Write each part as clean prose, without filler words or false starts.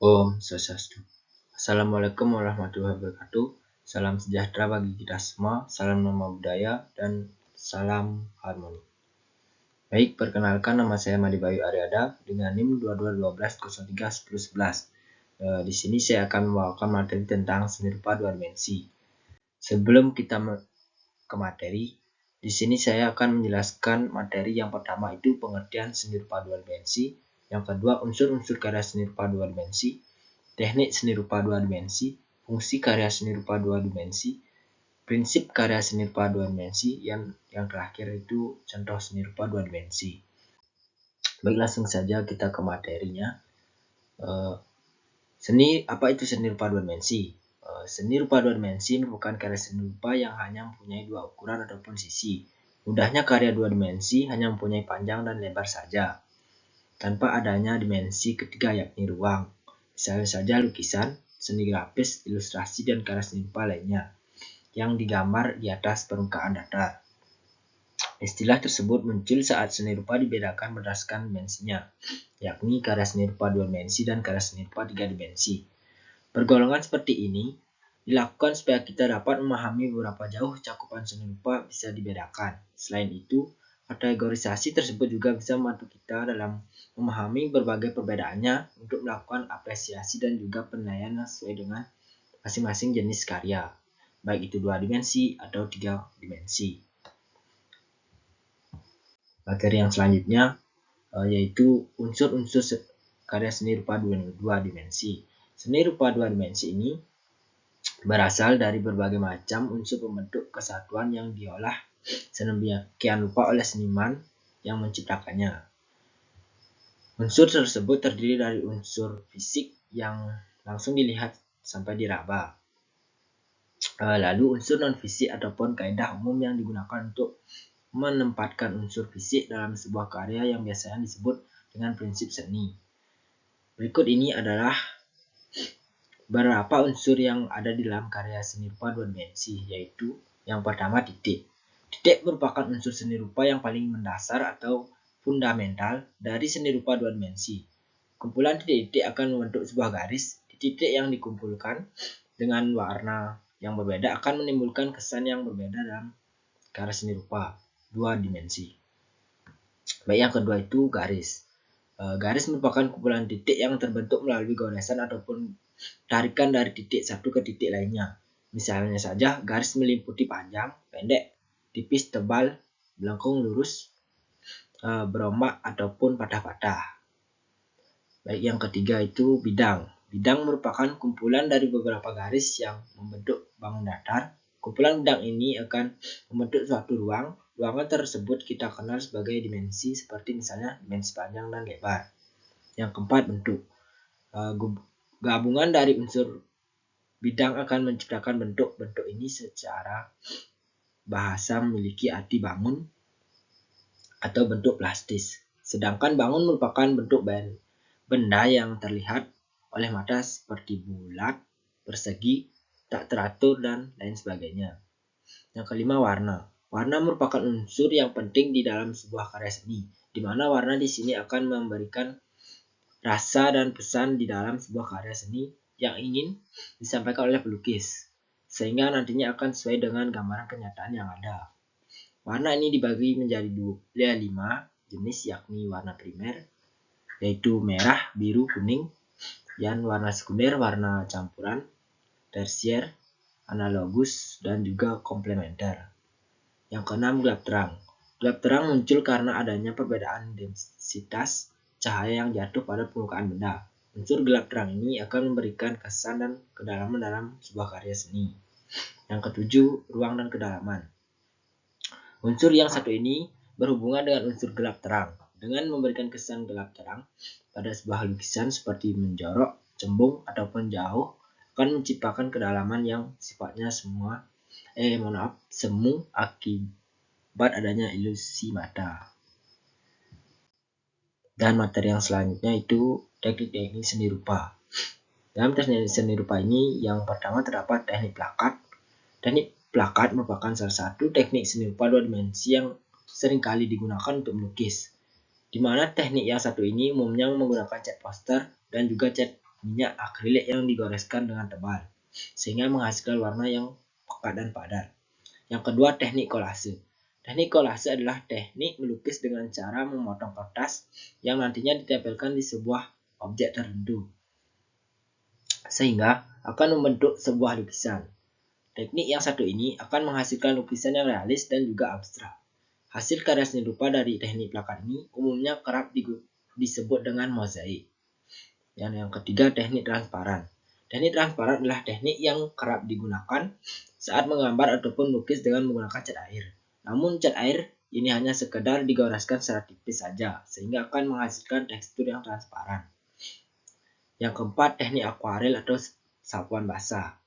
Om Swastiastu. Assalamualaikum warahmatullahi wabarakatuh. Salam sejahtera bagi kita semua, salam nama budaya, dan salam harmoni. Baik, perkenalkan nama saya Madi Bayu Aryada dengan NIM 2212031011. Di sini saya akan membawakan materi tentang seni rupa dua dimensi. Sebelum kita ke materi, di sini saya akan menjelaskan materi yang pertama itu pengertian seni rupa dua dimensi, yang kedua unsur-unsur karya seni rupa dua dimensi, teknik seni rupa dua dimensi, fungsi karya seni rupa dua dimensi, prinsip karya seni rupa dua dimensi, yang terakhir itu contoh seni rupa dua dimensi. Baik, langsung saja kita ke materinya. Apa itu seni rupa dua dimensi? Seni rupa dua dimensi merupakan karya seni rupa yang hanya mempunyai dua ukuran ataupun sisi. Mudahnya karya dua dimensi hanya mempunyai panjang dan lebar saja, tanpa adanya dimensi ketiga yakni ruang. Misalnya saja lukisan, seni grafis, ilustrasi, dan karya seni rupa lainnya yang digambar di atas permukaan datar. Istilah tersebut muncul saat seni rupa dibedakan berdasarkan dimensinya, yakni karya seni rupa dua dimensi dan karya seni rupa tiga dimensi. Pergolongan seperti ini dilakukan supaya kita dapat memahami berapa jauh cakupan seni rupa bisa dibedakan. Selain itu, kategorisasi tersebut juga bisa membantu kita dalam memahami berbagai perbedaannya untuk melakukan apresiasi dan juga penilaian sesuai dengan masing-masing jenis karya, baik itu dua dimensi atau tiga dimensi. Materi yang selanjutnya yaitu unsur-unsur karya seni rupa dua dimensi. Seni rupa dua dimensi ini berasal dari berbagai macam unsur pembentuk kesatuan yang diolah sedemikian rupa oleh seniman yang menciptakannya. Unsur tersebut terdiri dari unsur fisik yang langsung dilihat sampai diraba. Lalu unsur non-fisik ataupun kaidah umum yang digunakan untuk menempatkan unsur fisik dalam sebuah karya yang biasanya disebut dengan prinsip seni. Berikut ini adalah beberapa unsur yang ada di dalam karya seni rupa dua dimensi, yaitu yang pertama titik. Titik merupakan unsur seni rupa yang paling mendasar atau fundamental dari seni rupa dua dimensi. Kumpulan titik-titik akan membentuk sebuah garis. Titik yang dikumpulkan dengan warna yang berbeda akan menimbulkan kesan yang berbeda dalam karya seni rupa dua dimensi. Baik, yang kedua itu garis. Garis merupakan kumpulan titik yang terbentuk melalui goresan ataupun tarikan dari titik satu ke titik lainnya. Misalnya saja garis meliputi panjang, pendek, tipis, tebal, melengkung, lurus, berombak ataupun patah-patah. Baik, yang ketiga itu bidang. Bidang merupakan kumpulan dari beberapa garis yang membentuk bangun datar. Kumpulan bidang ini akan membentuk suatu ruang. Ruangan tersebut kita kenal sebagai dimensi, seperti misalnya dimensi panjang dan lebar. Yang keempat, bentuk. Gabungan dari unsur bidang akan menciptakan bentuk. Bentuk ini secara bahasa memiliki arti bangun atau bentuk plastis. Sedangkan bangun merupakan bentuk benda yang terlihat oleh mata seperti bulat, persegi, tak teratur, dan lain sebagainya. Yang kelima, warna. Warna merupakan unsur yang penting di dalam sebuah karya seni, di mana warna di sini akan memberikan rasa dan pesan di dalam sebuah karya seni yang ingin disampaikan oleh pelukis, sehingga nantinya akan sesuai dengan gambaran kenyataan yang ada. Warna ini dibagi menjadi 5 jenis, yakni warna primer, yaitu merah, biru, kuning, dan warna sekunder, warna campuran, tersier, analogus, dan juga komplementer. Yang keenam, gelap terang. Gelap terang muncul karena adanya perbedaan densitas cahaya yang jatuh pada permukaan benda. Unsur gelap terang ini akan memberikan kesan dan kedalaman dalam sebuah karya seni. Yang ketujuh, ruang dan kedalaman. Unsur yang satu ini berhubungan dengan unsur gelap terang. Dengan memberikan kesan gelap terang pada sebuah lukisan seperti menjorok, cembung, ataupun jauh, akan menciptakan kedalaman yang sifatnya semu akibat adanya ilusi mata. Dan materi yang selanjutnya itu teknik-teknik seni rupa. Dalam teknik seni rupa ini, yang pertama terdapat teknik plakat. Teknik plakat merupakan salah satu teknik seni rupa dua dimensi yang seringkali digunakan untuk melukis, di mana teknik yang satu ini umumnya menggunakan cat poster dan juga cat minyak akrilik yang digoreskan dengan tebal, sehingga menghasilkan warna yang pekat dan padat. Yang kedua, teknik kolase. Teknik kolase adalah teknik melukis dengan cara memotong kertas yang nantinya ditempelkan di sebuah objek tertentu, sehingga akan membentuk sebuah lukisan. Teknik yang satu ini akan menghasilkan lukisan yang realis dan juga abstrak. Hasil karya seni rupa dari teknik plakat ini umumnya kerap disebut dengan mozaik. Yang ketiga, teknik transparan. Teknik transparan adalah teknik yang kerap digunakan saat menggambar ataupun melukis dengan menggunakan cat air. Namun cat air ini hanya sekedar digoreskan secara tipis saja, sehingga akan menghasilkan tekstur yang transparan. Yang keempat, teknik akuarel atau sapuan basah.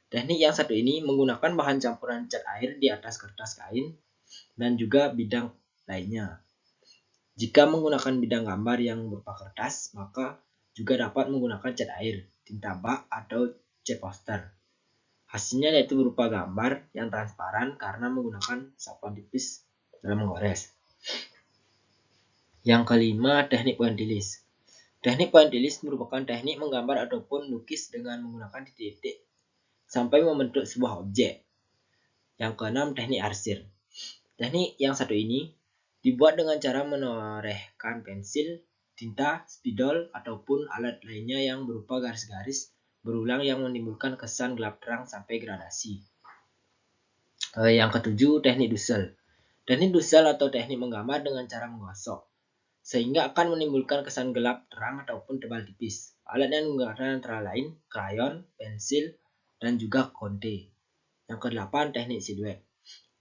Teknik yang satu ini menggunakan bahan campuran cat air di atas kertas kain dan juga bidang lainnya. Jika menggunakan bidang gambar yang berupa kertas, maka juga dapat menggunakan cat air, tinta bak, atau cat poster. Hasilnya yaitu berupa gambar yang transparan karena menggunakan sapuan tipis dalam menggores. Yang kelima, teknik pointillis. Teknik pointillis merupakan teknik menggambar ataupun lukis dengan menggunakan titik-titik sampai membentuk sebuah objek. Yang keenam, teknik arsir. Teknik yang satu ini dibuat dengan cara menorehkan pensil, tinta, spidol, ataupun alat lainnya yang berupa garis-garis berulang yang menimbulkan kesan gelap terang sampai gradasi. Yang ketujuh, teknik dusel. Teknik dusel atau teknik menggambar dengan cara menggosok, sehingga akan menimbulkan kesan gelap terang ataupun tebal tipis. Alat yang digunakan antara lain krayon, pensil, dan juga konte. Yang kedelapan, teknik siluet.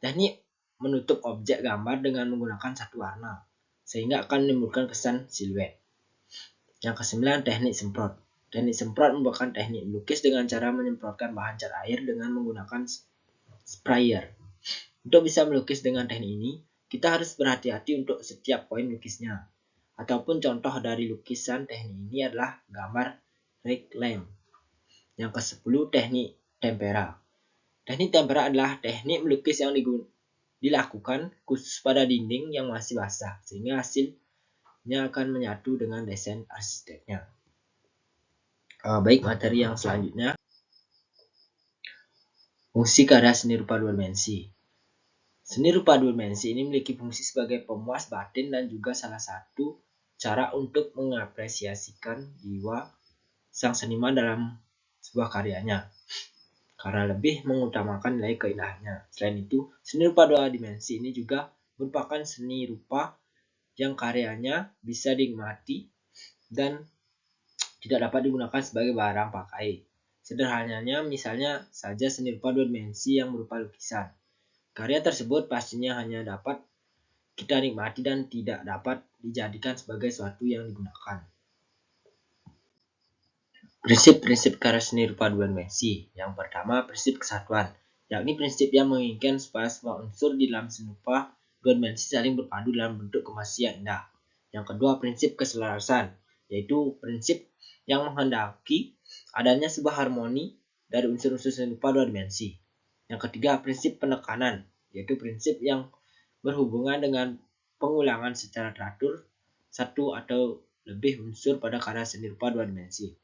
Teknik menutup objek gambar dengan menggunakan satu warna, sehingga akan menimbulkan kesan siluet. Yang kesembilan, teknik semprot. Teknik semprot merupakan teknik melukis dengan cara menyemprotkan bahan cat air dengan menggunakan sprayer. Untuk bisa melukis dengan teknik ini, kita harus berhati-hati untuk setiap poin lukisnya. Ataupun contoh dari lukisan teknik ini adalah gambar reclaim. Yang ke-10, teknik tempera. Teknik tempera adalah teknik melukis yang dilakukan khusus pada dinding yang masih basah, sehingga hasilnya akan menyatu dengan desain arsiteknya. Baik, materi yang selanjutnya, fungsi karya seni rupa dua dimensi. Seni rupa dua dimensi ini memiliki fungsi sebagai pemuas batin dan juga salah satu cara untuk mengapresiasikan jiwa sang seniman dalam sebuah karyanya, karena lebih mengutamakan nilai keindahannya. Selain itu, seni rupa dua dimensi ini juga merupakan seni rupa yang karyanya bisa dinikmati dan tidak dapat digunakan sebagai barang pakai. Sederhananya, misalnya saja seni rupa dua dimensi yang berupa lukisan. Karya tersebut pastinya hanya dapat kita nikmati dan tidak dapat dijadikan sebagai sesuatu yang digunakan. Prinsip-prinsip karya seni rupa dua dimensi. Yang pertama, prinsip kesatuan, yakni prinsip yang menginginkan supaya semua unsur di dalam seni rupa dua dimensi saling berpadu dalam bentuk kemasan yang indah. Yang kedua, prinsip keselarasan, yaitu prinsip yang menghendaki adanya sebuah harmoni dari unsur-unsur seni rupa dua dimensi. Yang ketiga, prinsip penekanan, yaitu prinsip yang berhubungan dengan pengulangan secara teratur satu atau lebih unsur pada karya seni rupa dua dimensi.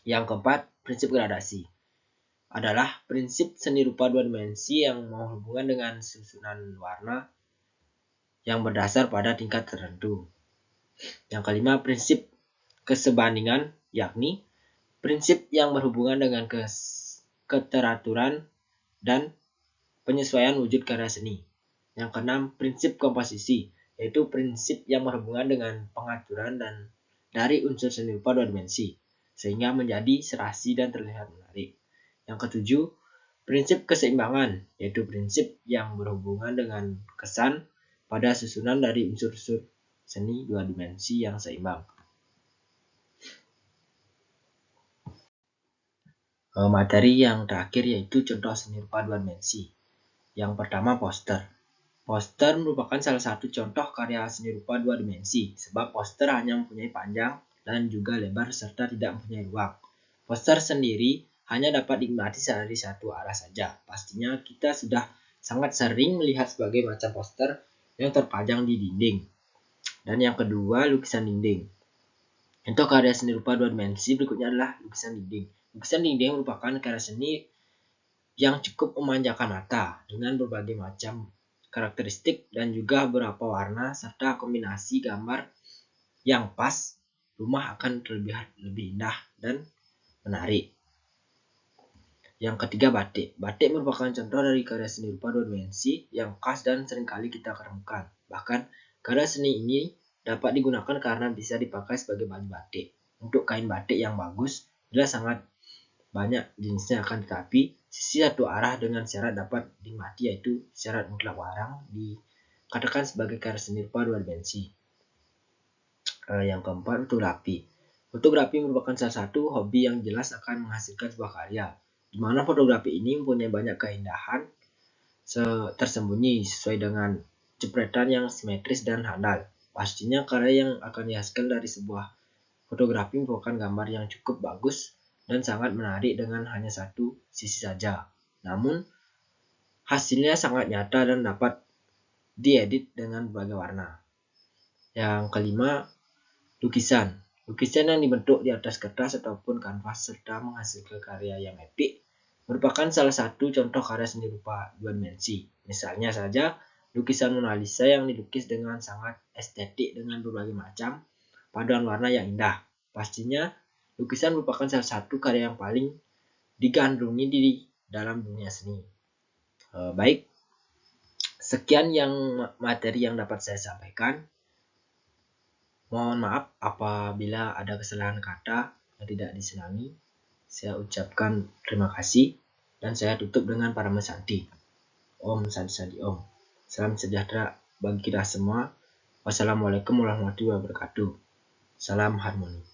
Yang keempat, prinsip gradasi adalah prinsip seni rupa dua dimensi yang menghubungkan dengan susunan warna yang berdasar pada tingkat tertentu. Yang kelima, prinsip kesebandingan, yakni prinsip yang berhubungan dengan keteraturan dan penyesuaian wujud karya seni. Yang keenam, prinsip komposisi, yaitu prinsip yang berhubungan dengan pengaturan dan dari unsur seni rupa dua dimensi, sehingga menjadi serasi dan terlihat menarik. Yang ketujuh, prinsip keseimbangan, yaitu prinsip yang berhubungan dengan kesan pada susunan dari unsur-unsur seni dua dimensi yang seimbang. Materi yang terakhir yaitu contoh seni rupa dua dimensi. Yang pertama, poster. Poster merupakan salah satu contoh karya seni rupa dua dimensi, sebab poster hanya mempunyai panjang dan juga lebar serta tidak mempunyai ruang. Poster sendiri hanya dapat dinikmati dari satu arah saja. Pastinya kita sudah sangat sering melihat sebagai macam poster yang terpajang di dinding. Dan yang kedua, lukisan dinding. Contoh karya seni rupa dua dimensi berikutnya adalah lukisan dinding. Lukisan dinding merupakan karya seni yang cukup memanjakan mata dengan berbagai macam karakteristik dan juga beberapa warna serta kombinasi gambar yang pas. Rumah akan terlihat lebih indah dan menarik. Yang ketiga, batik. Batik merupakan contoh dari karya seni rupa dua dimensi yang khas dan seringkali kita temukan. Bahkan, karya seni ini dapat digunakan karena bisa dipakai sebagai bahan batik. Untuk kain batik yang bagus, jelas sangat banyak jenisnya, akan tetapi sisi satu arah dengan syarat dapat dinikmati, yaitu syarat mutlak warang, dikatakan sebagai karya seni rupa dua dimensi. Yang keempat, fotografi. Fotografi merupakan salah satu hobi yang jelas akan menghasilkan sebuah karya, di mana fotografi ini mempunyai banyak keindahan tersembunyi sesuai dengan jepretan yang simetris dan handal. Pastinya karya yang akan dihasilkan dari sebuah fotografi merupakan gambar yang cukup bagus dan sangat menarik dengan hanya satu sisi saja. Namun, hasilnya sangat nyata dan dapat diedit dengan berbagai warna. Yang kelima, lukisan. Lukisan yang dibentuk di atas kertas ataupun kanvas serta menghasilkan karya yang epik merupakan salah satu contoh karya seni rupa dua dimensi. Misalnya saja, lukisan Mona Lisa yang dilukis dengan sangat estetik dengan berbagai macam paduan warna yang indah. Pastinya, lukisan merupakan salah satu karya yang paling digandrungi di dalam dunia seni. Baik, sekian yang materi yang dapat saya sampaikan. Mohon maaf apabila ada kesalahan kata yang tidak disenangi. Saya ucapkan terima kasih dan saya tutup dengan Parama Santi. Om Santi Santi Om. Salam sejahtera bagi kita semua. Wassalamualaikum warahmatullahi wabarakatuh. Salam harmoni.